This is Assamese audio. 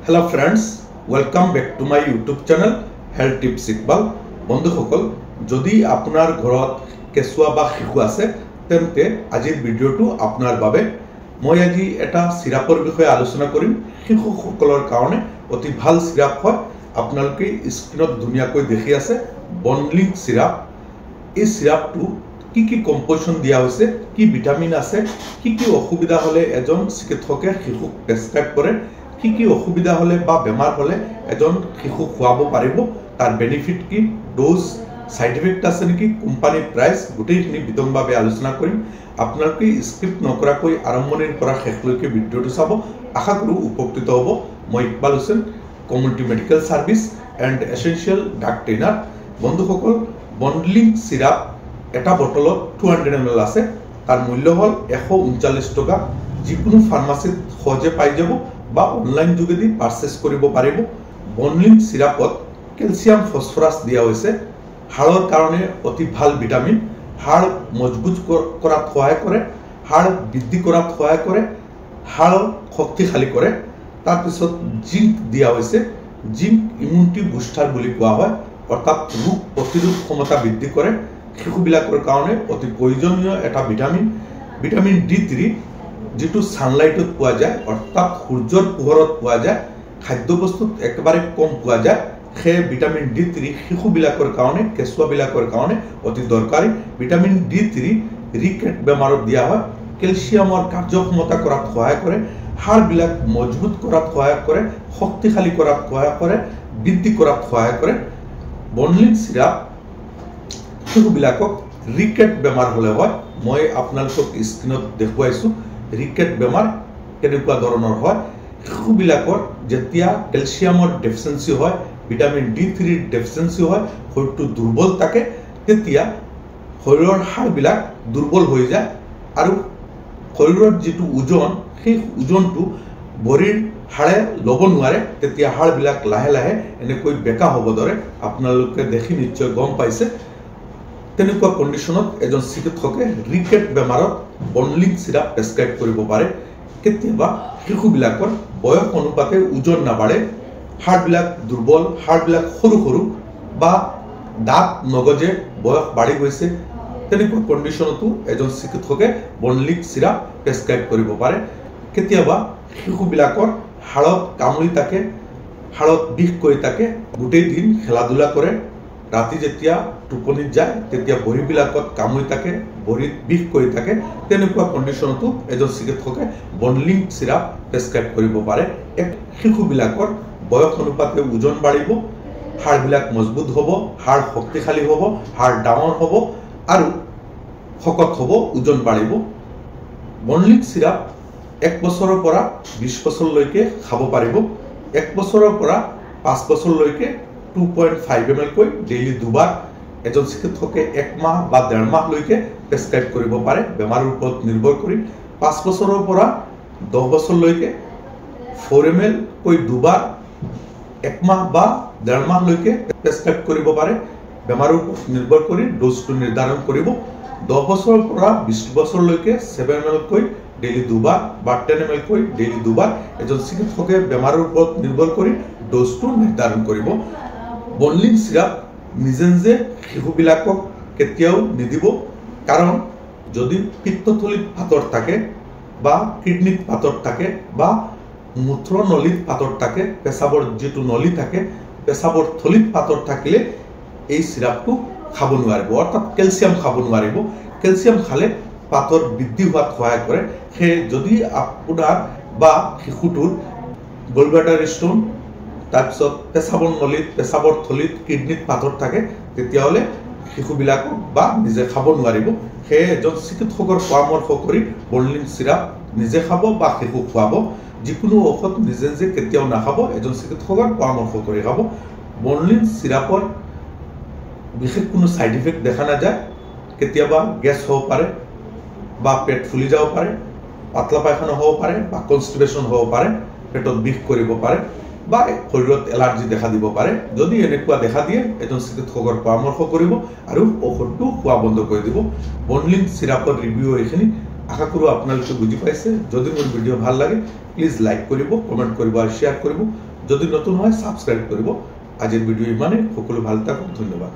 Hello friends, welcome back to my YouTube channel Health Tips Iqbal. বন্ধুসকল, যদি আপোনাৰ ঘৰত কেঁচুৱা বা শিশু আছে তেন্তে আজিৰ ভিডিঅ'টো আপোনাৰ বাবে। মই আজি এটা সিৰাপৰ বিষয়ে আলোচনা কৰিম। শিশুসকলৰ কাৰণে অতি ভাল সিৰাপ হয়। আপোনালোকে স্ক্ৰীনত ধুনীয়াকৈ দেখি আছে বনলিং সিৰাপ। এই সিৰাপটো কি কম্পোজিশন দিয়া হৈছে, কি ভিটামিন আছে, কি অসুবিধা হলে এজন চিকিৎসকে শিশুক প্ৰেছক্ৰাইব কৰে, কি অসুবিধা হলে বা বেমাৰ হলে এজন শিশু খুৱাব পাৰিব, তাৰ বেনিফিট কি, ডোজ, সাইড ইফেক্ট আছে নেকি, কোম্পানী প্ৰাইস, গোটেইখিনি বিতংভাৱে আলোচনা কৰিম। আপোনালোকে স্ক্ৰিপ্ট নকৰাকৈ আৰম্ভণিৰ পৰা শেষলৈকে ভিডিঅ'টো চাব। আশা কৰোঁ উপকৃত হ'ব। মই Iqbal Hussain, community medical service and essential doc trainer. বন্ধুসকল, বনলিং সিৰাপ এটা বটলত 200 ml আছে। তাৰ মূল্য হ'ল 139 টকা। যিকোনো ফাৰ্মাসীত সহজে পাই যাব বা অনলাইন যোগেদি পাৰচেজ কৰিব পাৰিব। বনলিং সিৰাপত ক্যালসিয়াম ফসফৰাস দিয়া হৈছে। হাড়ৰ কাৰণে অতি ভাল ভিটামিন। হাড় মজবুত কৰাত সহায় কৰে, হাড় বৃদ্ধি কৰাত সহায় কৰে, হাড় শক্তিশালী কৰে। তাৰ পিছত জিংক দিয়া হৈছে। জিংক ইমিউনিটি বুষ্টাৰ বুলি কোৱা হয়, অৰ্থাৎ ৰোগ প্ৰতিৰোধ ক্ষমতা বৃদ্ধি কৰে। শিশুবিলাকৰ কাৰণে অতি প্ৰয়োজনীয় এটা ভিটামিন। ভিটামিন D3 যেটো সানলাইটত পোৱা যায়, অৰ্থাৎ সূৰ্যৰ পোহৰত পোৱা যায়, খাদ্যবস্তুত একেবাৰে কম পোৱা যায়। সেই ভিটামিন D3 শিশুবিলাকৰ কাৰণে, কেঁচুৱাবিলাকৰ কাৰণে অতি দৰকাৰী। ভিটামিন D3 ৰিকেট বেমাৰত দিয়া হয়। ক্যালসিয়ামৰ কাৰ্যক্ষমতা কৰাত সহায় কৰে, হাড়বিলাক মজবুত কৰাত সহায় কৰে, শক্তিশালী কৰাত সহায় কৰে, বৃদ্ধি কৰাত সহায় কৰে। বনলিং সিৰাপ শিশুবিলাকক ৰিকেট বেমাৰ হলে হয়। মই আপোনালোকক স্ক্ৰীনত দেখুৱাইছো ৰিকেট বেমাৰ কেনেকুৱা ধৰণৰ হয়। শিশুবিলাকৰ যেতিয়া ক্যালসিয়ামৰ ডেফিচিয়েন্সি হয়, ভিটামিন D3 ডেফিচিয়েন্সি হয়, শৰীৰটো দুৰ্বল থাকে, তেতিয়া শৰীৰৰ হাড়বিলাক দুৰ্বল হৈ যায় আৰু শৰীৰৰ যিটো ওজন, সেই ওজনটো ভৰিৰ হাড়ে ল'ব নোৱাৰে। তেতিয়া হাড়বিলাক লাহে লাহে এনেকৈ বেকা হ'ব ধৰে। আপোনালোকে দেখি নিশ্চয় গম পাইছে। তেনেকুৱা কণ্ডিশ্যনত এজন চিকিৎসকে ৰিকেট বেমাৰত বনলিং সিৰাপ প্ৰেছক্ৰাইব কৰিব পাৰে। কেতিয়াবা শিশুবিলাকৰ বয়স অনুপাতে ওজন নাবাঢ়ে, হাড়বিলাক দুৰ্বল, হাড়বিলাক সৰু সৰু বা দাঁত নগজে, বয়স বাঢ়ি গৈছে। তেনেকুৱা কণ্ডিশ্যনতো এজন চিকিৎসকে বনলিং সিৰাপ প্ৰেছক্ৰাইব কৰিব পাৰে। কেতিয়াবা শিশুবিলাকৰ হাড়ত কামুৰি থাকে, হাড়ত বিষ কৰি থাকে, গোটেই দিন খেলা ধূলা কৰে, ৰাতি যেতিয়া টোপনিত যায় তেতিয়া ভৰিবিলাকত কামুৰি থাকে, ভৰিত বিষ কৰি থাকে। তেনেকুৱা কণ্ডিশ্যনতো এজন চিকিৎসকে বনলিং সিৰাপ প্ৰেছক্ৰাইব কৰিব পাৰে। শিশুবিলাকৰ বয়স অনুপাতে ওজন বাঢ়িব, হাড়বিলাক মজবুত হ'ব, হাড় শক্তিশালী হ'ব, হাড় ডাঙৰ হ'ব আৰু শকত হ'ব, ওজন বাঢ়িব। বনলিং সিৰাপ 1 বছৰৰ পৰা 20 বছৰলৈকে খাব পাৰিব। 1 বছৰৰ পৰা 5 বছৰলৈকে 2.5 ml কৈ ডেইলি দুবাৰ এজন চিকিৎসকে 1 মাহ বা 1.5 মাহলৈকে প্ৰেছক্ৰাইব কৰিব পাৰে, বেমাৰৰ ওপৰত নিৰ্ভৰ কৰি। 5 বছৰৰ পৰা 10 বছৰলৈকে 4 ml কৈ দুবাৰ 1 মাহ বা 1.5 মাহলৈকে প্ৰেছক্ৰাইব কৰিব পাৰে, বেমাৰৰ ওপৰত নিৰ্ভৰ কৰি ডোজটো নিৰ্ধাৰণ কৰিব। 10 বছৰৰ পৰা 20 বছৰলৈকে 7 ml কৈ ডেইলি দুবাৰ বা 10 ml কৈ ডেইলি দুবাৰ এজন চিকিৎসকে বেমাৰৰ ওপৰত নিৰ্ভৰ কৰি ডোজটো নিৰ্ধাৰণ কৰিব। বনলিং সিৰাপ নিজে নিজে শিশুবিলাকক কেতিয়াও নিদিব, কাৰণ যদি পিত্তথলীত পাথৰ থাকে বা কিডনিত পাথৰ থাকে বা মূত্ৰনলীত পাথৰ থাকে, পেচাবৰ যিটো নলী থাকে, পেচাবৰ থলীত পাথৰ থাকিলে এই সিৰাপটো খাব নোৱাৰিব, অৰ্থাৎ ক্যালসিয়াম খাব নোৱাৰিব। ক্যালসিয়াম খালে পাথৰ বৃদ্ধি হোৱাত সহায় কৰে। সেয়ে যদি আপোনাৰ বা শিশুটোৰ গলব্লাডাৰ ষ্টোন, তাৰপিছত পেচাবৰ নলীত, পেচাবৰ থলীত, কিডনিত পাথৰ থাকে, তেতিয়াহ'লে শিশুবিলাকক বা নিজে খাব নোৱাৰিব। সেয়ে এজন চিকিৎসকৰ পৰামৰ্শ কৰি বনলিং সিৰাপ নিজে খাব বা শিশুক খুৱাব। যিকোনো ঔষধ নিজে নিজে কেতিয়াও নাখাব, এজন চিকিৎসকৰ পৰামৰ্শ কৰি খাব। বনলিং সিৰাপৰ বিশেষ কোনো সাইড ইফেক্ট দেখা নাযায়। কেতিয়াবা গেছ হ'ব পাৰে বা পেট ফুলি যাব পাৰে, পাতলা পায়খানা হ'ব পাৰে বা কনষ্টিপেশ্যন হ'ব পাৰে, পেটত বিষ কৰিব পাৰে বা শৰীৰত এলাৰ্জি দেখা দিব পাৰে। যদি এনেকুৱা দেখা দিয়ে এজন চিকিৎসকৰ পৰামৰ্শ কৰিব আৰু ঔষধটো খোৱা বন্ধ কৰি দিব। বনলিং সিৰাপৰ ৰিভিউ এইখিনি। আশা কৰোঁ আপোনালোকে বুজি পাইছে। যদি মোৰ ভিডিঅ' ভাল লাগে প্লিজ লাইক কৰিব, কমেণ্ট কৰিব আৰু শ্বেয়াৰ কৰিব। যদি নতুন হয় সাবস্ক্ৰাইব কৰিব আজিৰ ভিডিঅ' ইমানেই সকলো ভাল থাকক ধন্যবাদ